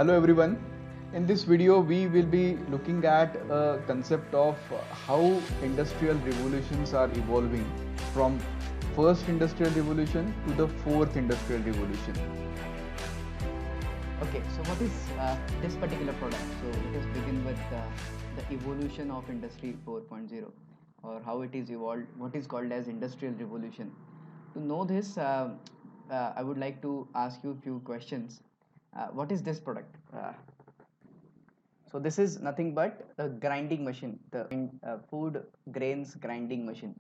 Hello everyone. In this video we will be looking at a concept of how industrial revolutions are evolving from first industrial revolution to the fourth industrial revolution. Okay, so what is this particular product? So let us begin with the evolution of Industry 4.0, or how it is evolved, what is called as industrial revolution. To know this, I would like to ask you a few questions. What is this product? So this is nothing but a grinding machine, the food grains grinding machine.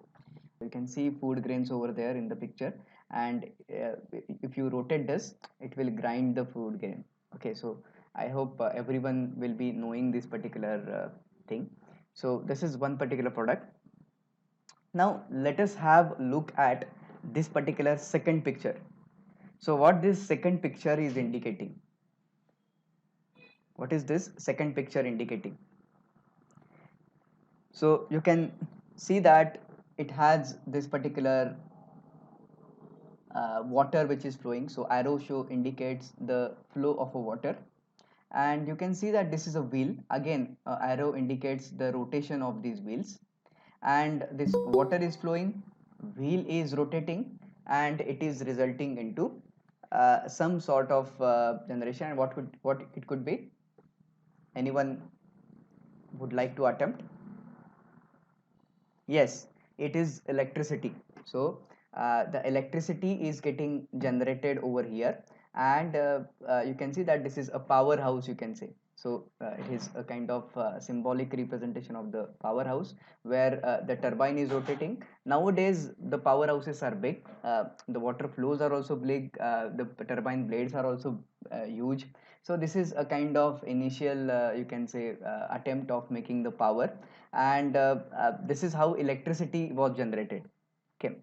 You can see food grains over there in the picture, and if you rotate this, it will grind the food grain. Okay, so I hope everyone will be knowing this particular thing. So this is one particular product. Now let us have a look at this particular second picture. So what this second picture is indicating? What is this second picture indicating? So you can see that it has this particular water which is flowing. So arrow show indicates the flow of a water, and you can see that this is a wheel. Again, arrow indicates the rotation of these wheels, and this water is flowing, wheel is rotating, and it is resulting into some sort of generation. And what it could be? Anyone would like to attempt? Yes, it is electricity. So the electricity is getting generated over here, and you can see that this is a powerhouse, you can say. So it is a kind of symbolic representation of the powerhouse, where the turbine is rotating. Nowadays the powerhouses are big, the water flows are also big, the turbine blades are also huge. So this is a kind of initial you can say attempt of making the power, and this is how electricity was generated. Okay,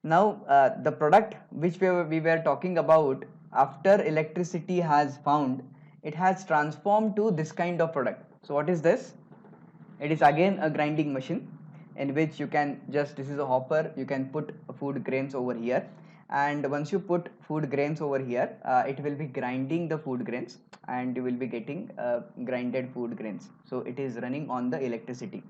now the product which we were talking about, after electricity has found, it has transformed to this kind of product. So what is this? It is again a grinding machine, in which you can just, this is a hopper, you can put food grains over here, and once you put food grains over here, it will be grinding the food grains, and you will be getting grinded food grains. So it is running on the electricity.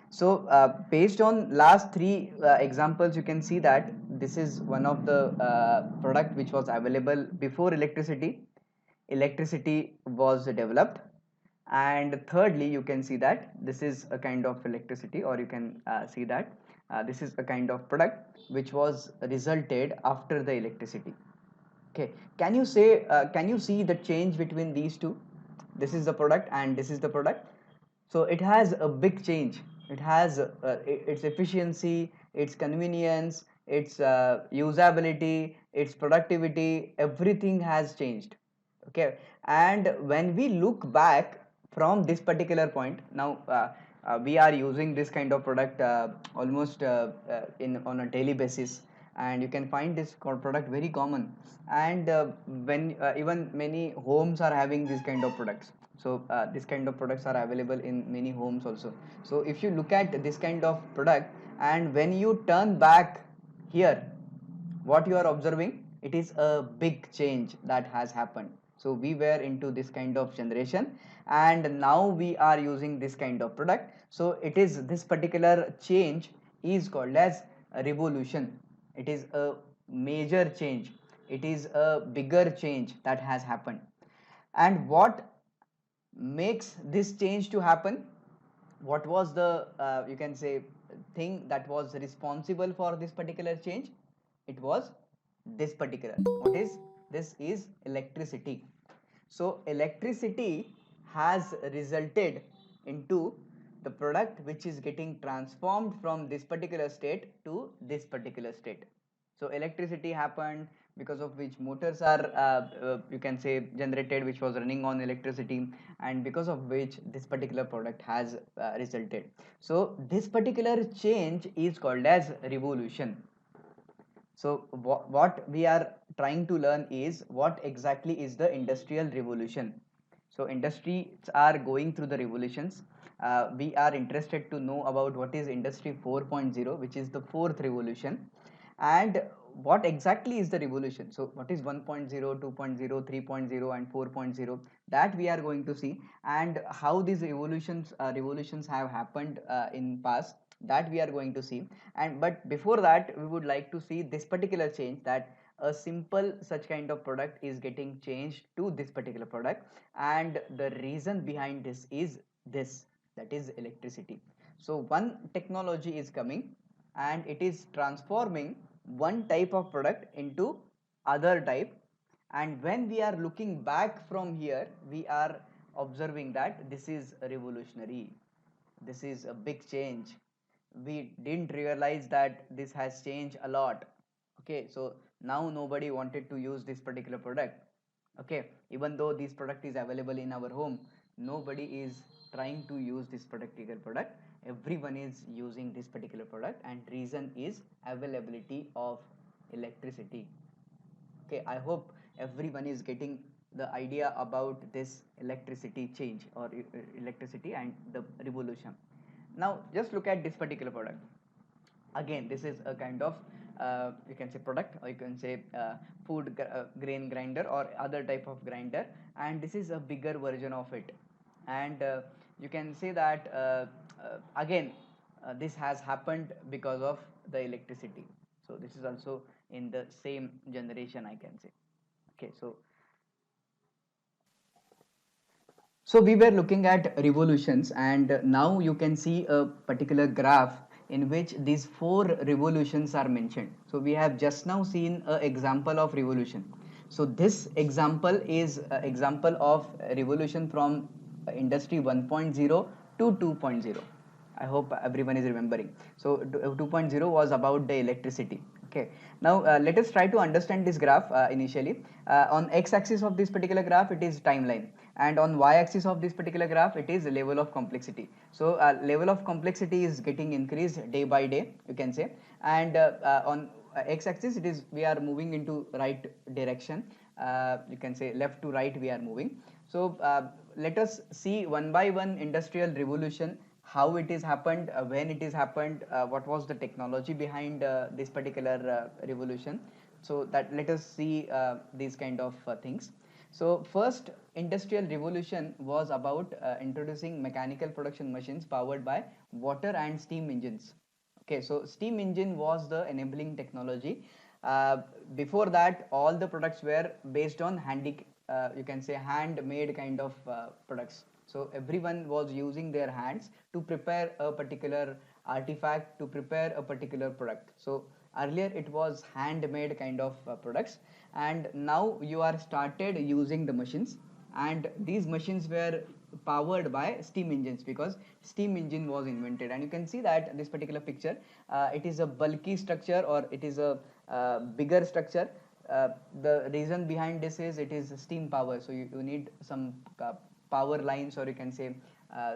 So based on last three examples, you can see that this is one of the product which was available before electricity. Electricity was developed, and thirdly you can see that this is a kind of electricity, or you can see that this is a kind of product which was resulted after the electricity. Okay, can you say can you see the change between these two? This is the product and this is the product. So it has a big change. It has its efficiency, its convenience, its usability, its productivity, everything has changed. Okay, and when we look back from this particular point, now we are using this kind of product almost in on a daily basis, and you can find this product very common, and when even many homes are having this kind of products. So this kind of products are available in many homes also. So if you look at this kind of product, and when you turn back here, what you are observing, it is a big change that has happened. So we were into this kind of generation, and now we are using this kind of product. So it is, this particular change is called as a revolution. It is a major change, it is a bigger change that has happened. And what makes this change to happen? What was the you can say thing that was responsible for this particular change? It was this particular, what is this? Is electricity. So electricity has resulted into the product which is getting transformed from this particular state to this particular state. So electricity happened, because of which motors are you can say generated, which was running on electricity, and because of which this particular product has resulted. So this particular change is called as revolution. So what we are trying to learn is what exactly is the industrial revolution. So industries are going through the revolutions. We are interested to know about what is industry 4.0, which is the fourth revolution, and what exactly is the revolution? So what is 1.0, 2.0, 3.0 and 4.0? That we are going to see, and how these revolutions have happened in past, that we are going to see. And but before that, we would like to see this particular change, that a simple such kind of product is getting changed to this particular product, and the reason behind this is this, that is electricity. So one technology is coming, and it is transforming one type of product into other type. And when we are looking back from here, we are observing that this is revolutionary, this is a big change. We didn't realize that this has changed a lot. Okay, so now nobody wanted to use this particular product. Okay, even though this product is available in our home, nobody is trying to use this particular product. Everyone is using this particular product, and reason is availability of electricity. Okay, I hope everyone is getting the idea about this electricity change, or electricity and the revolution. Now just look at this particular product. Again, this is a kind of you can say product, or you can say grain grinder or other type of grinder, and this is a bigger version of it. And you can say that again, this has happened because of the electricity. So this is also in the same generation, I can say. Okay, so we were looking at revolutions, and now you can see a particular graph in which these four revolutions are mentioned. So we have just now seen an example of revolution. So this example is an example of revolution from industry 1.0 to 2.0. I hope everyone is remembering. So 2.0 was about the electricity. Okay. Now let us try to understand this graph initially. On x-axis of this particular graph, it is timeline, and on y-axis of this particular graph, it is level of complexity. So level of complexity is getting increased day by day, you can say, and on x-axis, it is we are moving into right direction. You can say left to right we are moving. So let us see one by one industrial revolution, how it is happened, when it is happened, what was the technology behind this particular revolution. So that let us see these kind of things. So first industrial revolution was about introducing mechanical production machines powered by water and steam engines. Okay, so steam engine was the enabling technology. uh, Before that, all the products were based on you can say handmade kind of products. So everyone was using their hands to prepare a particular artifact, to prepare a particular product. So earlier it was handmade kind of products, and now you are started using the machines, and these machines were powered by steam engines because steam engine was invented. And you can see that this particular picture, it is a bulky structure, or it is a bigger structure. The reason behind this is it is steam power, so you need some power lines, or you can say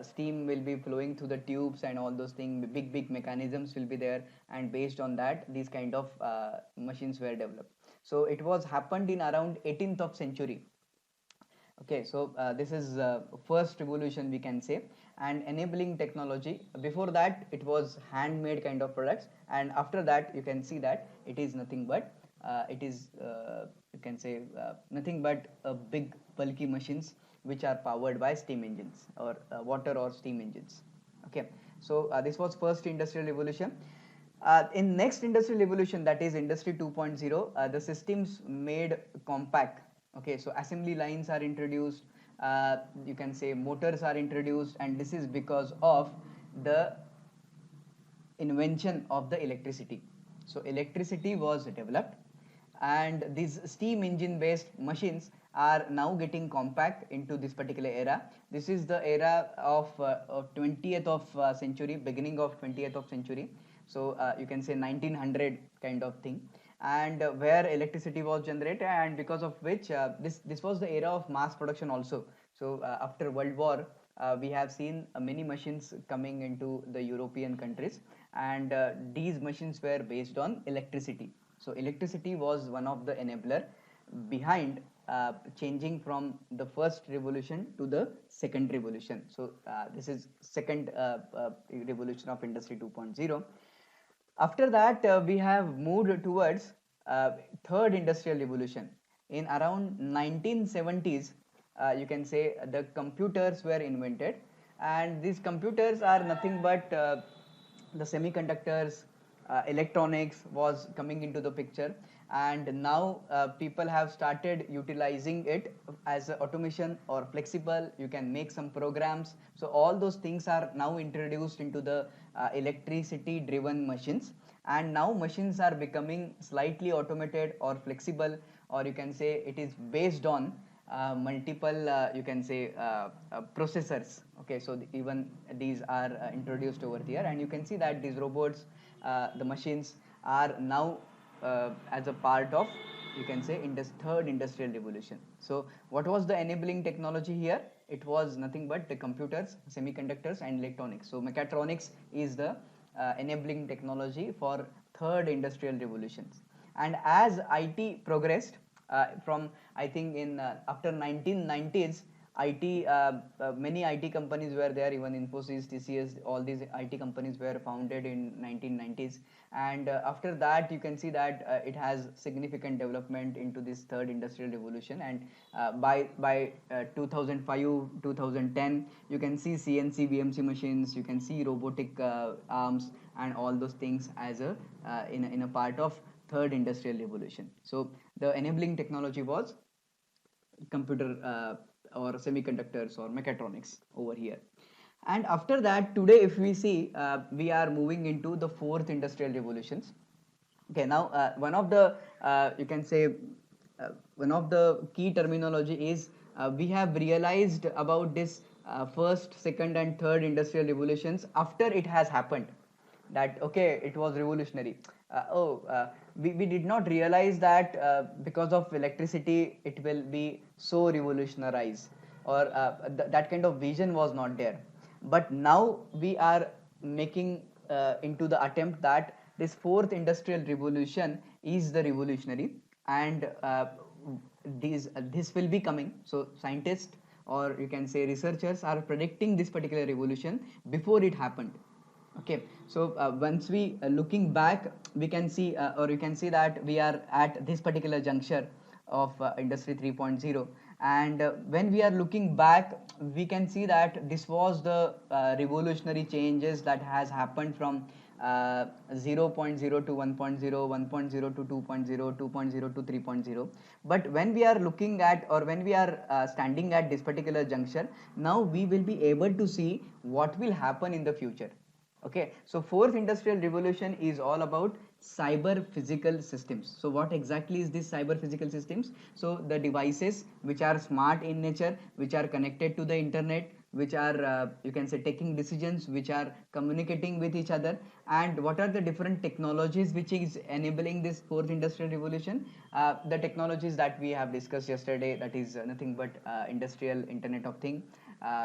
steam will be flowing through the tubes and all those things. Big mechanisms will be there, and based on that, these kind of machines were developed. So it was happened in around 18th of century. Okay, so this is first revolution, we can say, and enabling technology. Before that, it was handmade kind of products, and after that, you can see that it is nothing but it is you can say nothing but big bulky machines which are powered by steam engines, or water or steam engines. Okay, so this was first industrial revolution. In next industrial revolution, that is industry 2.0, the systems made compact. Okay, so assembly lines are introduced, you can say motors are introduced, and this is because of the invention of the electricity. So electricity was developed, and these steam engine based machines are now getting compact into this particular era. This is the era of 20th of century, beginning of 20th of century. So you can say 1900 kind of thing, and where electricity was generated, and because of which this was the era of mass production also. So after World War, we have seen many machines coming into the European countries, and these machines were based on electricity. So electricity was one of the enabler behind changing from the first revolution to the second revolution. So this is second revolution of industry 2.0. After that, we have moved towards uh, third industrial revolution. In around 1970s, you can say the computers were invented, and these computers are nothing but the semiconductors, electronics was coming into the picture, and now people have started utilizing it as a automation or flexible. You can make some programs, so all those things are now introduced into the electricity driven machines, and now machines are becoming slightly automated or flexible, or you can say it is based on multiple you can say processors. Okay, so even these are introduced over here, and you can see that these robots, the machines are now as a part of, you can say, in this third industrial revolution. So what was the enabling technology here? It was nothing but the computers, semiconductors and electronics. So mechatronics is the enabling technology for third industrial revolutions. And as IT progressed, from I think in after 1990s, IT many IT companies were there, even Infosys, TCS, all these IT companies were founded in 1990s, and after that you can see that it has significant development into this third industrial revolution, and by 2005 2010 you can see CNC VMC machines, you can see robotic arms and all those things as a in a part of third industrial revolution. So the enabling technology was computer or semiconductors or mechatronics over here. And after that, today if we see, we are moving into the fourth industrial revolutions. Okay, now one of the you can say one of the key terminology is we have realized about this first, second and third industrial revolutions after it has happened, that okay, it was revolutionary. We did not realize that because of electricity it will be so revolutionized, or that kind of vision was not there. But now we are making into the attempt that this fourth industrial revolution is the revolutionary, and this will be coming. So scientists, or you can say researchers, are predicting this particular revolution before it happened. Okay, so once we looking back, we can see or you can see that we are at this particular juncture of industry 3.0, and when we are looking back, we can see that this was the revolutionary changes that has happened from 0.0 to 1.0, 1.0 to 2.0, 2.0 to 3.0. But when we are looking at, or when we are standing at this particular juncture, now we will be able to see what will happen in the future. Okay, so fourth industrial revolution is all about cyber physical systems. So what exactly is this cyber physical systems? So the devices which are smart in nature, which are connected to the internet, which are you can say taking decisions, which are communicating with each other, and what are the different technologies which is enabling this fourth industrial revolution? The technologies that we have discussed yesterday, that is nothing but industrial internet of thing.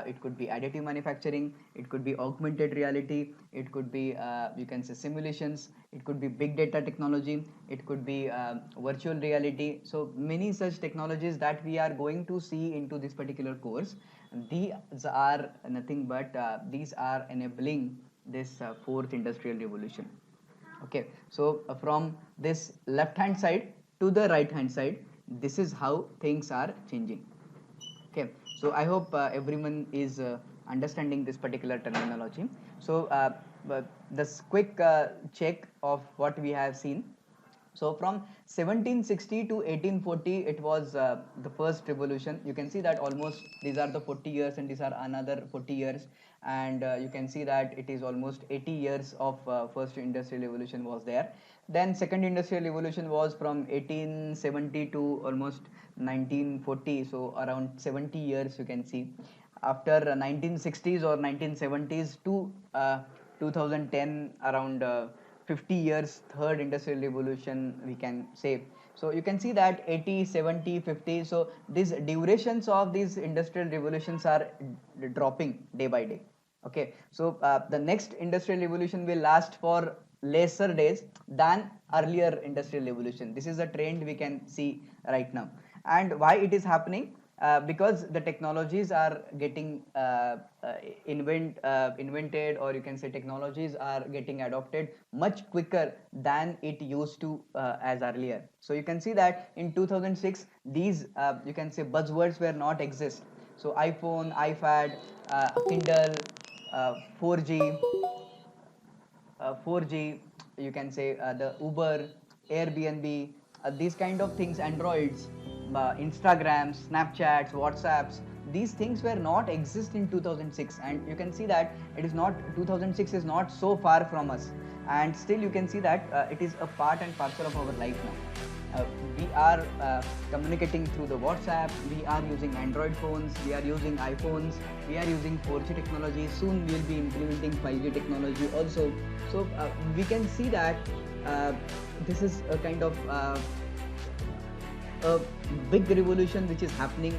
It could be additive manufacturing, it could be augmented reality, it could be you can say simulations, it could be big data technology, it could be virtual reality. So many such technologies that we are going to see into this particular course. These are nothing but these are enabling this fourth industrial revolution. Okay, so from this left hand side to the right hand side, this is how things are changing. Okay, so I hope everyone is understanding this particular terminology. So this quick check of what we have seen. So from 1760 to 1840, it was the first revolution. You can see that almost these are the 40 years and these are another 40 years. And you can see that it is almost 80 years of first industrial revolution was there. Then second industrial revolution was from 1870 to almost 1940. So around 70 years you can see. After 1960s or 1970s to 2010, around 50 years, third industrial revolution we can say. So you can see that 80, 70, 50. So these durations of these industrial revolutions are dropping day by day. Okay, so the next industrial revolution will last for lesser days than earlier industrial revolution. This is a trend we can see right now. And why it is happening? because the technologies are getting invented, or you can say technologies are getting adopted much quicker than it used to as earlier. So you can see that in 2006 these you can say buzzwords were not exist. So iPhone, iPad, Kindle, 4G, 4G, you can say the Uber, Airbnb, these kind of things, Androids, Instagrams, Snapchats, WhatsApps. These things were not exist in 2006, and you can see that it is not 2006 is not so far from us, and still you can see that it is a part and parcel of our life now. We are communicating through the WhatsApp, we are using Android phones, we are using iPhones, we are using 4G technology, soon we will be implementing 5G technology also. So we can see that this is a kind of a big revolution which is happening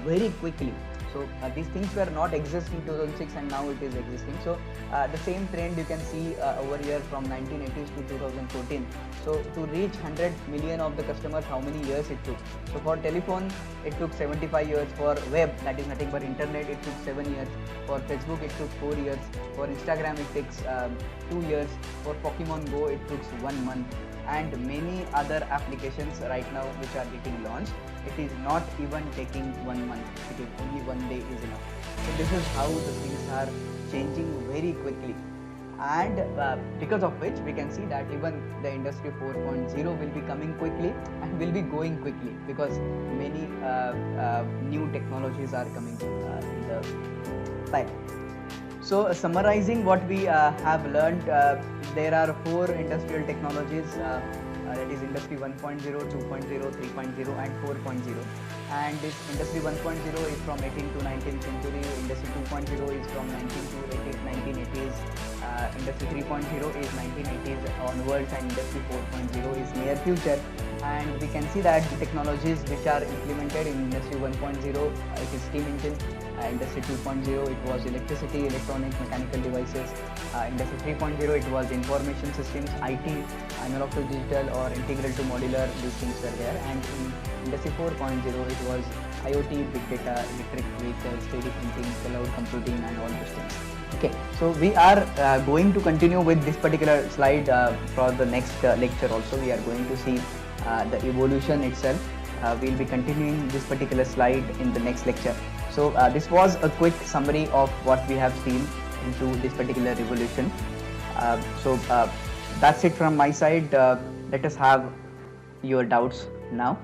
very quickly. So these things were not exist in 2006 and now it is existing. So the same trend you can see over here from 1980s to 2014. So to reach 100 million of the customers, how many years it took? So for telephone it took 75 years, for web, that is nothing but internet, it took 7 years, for Facebook it took 4 years, for Instagram it takes 2 years, for Pokemon Go it took 1 month, and many other applications right now which are getting launched. It is not even taking 1 month, it is only 1 day is enough. So this is how the things are changing very quickly, and because of which we can see that even the industry 4.0 will be coming quickly and will be going quickly, because many new technologies are coming in the pipe. So summarizing what we have learned, there are 4 industrial technologies, that is industry 1.0, 2.0, 3.0 and 4.0. And this industry 1.0 is from 18th to 19th century, industry 2.0 is from 19th to 1980s, industry 3.0 is 1980s onwards, and industry 4.0 is near future. And we can see that the technologies which are implemented in industry 1.0, it is steam engine. Industry 2.0 it was electricity, electronics, mechanical devices. Industry 3.0 it was information systems, IT, analog to digital or integral to modular, these things were there. And in industry 4.0 it was IoT, big data, electric vehicles, 3D printing, cloud computing and all those things. Okay, so we are going to continue with this particular slide for the next lecture also. We are going to see the evolution itself. We'll be continuing this particular slide in the next lecture. So this was a quick summary of what we have seen into this particular revolution. So that's it from my side. Let us have your doubts now.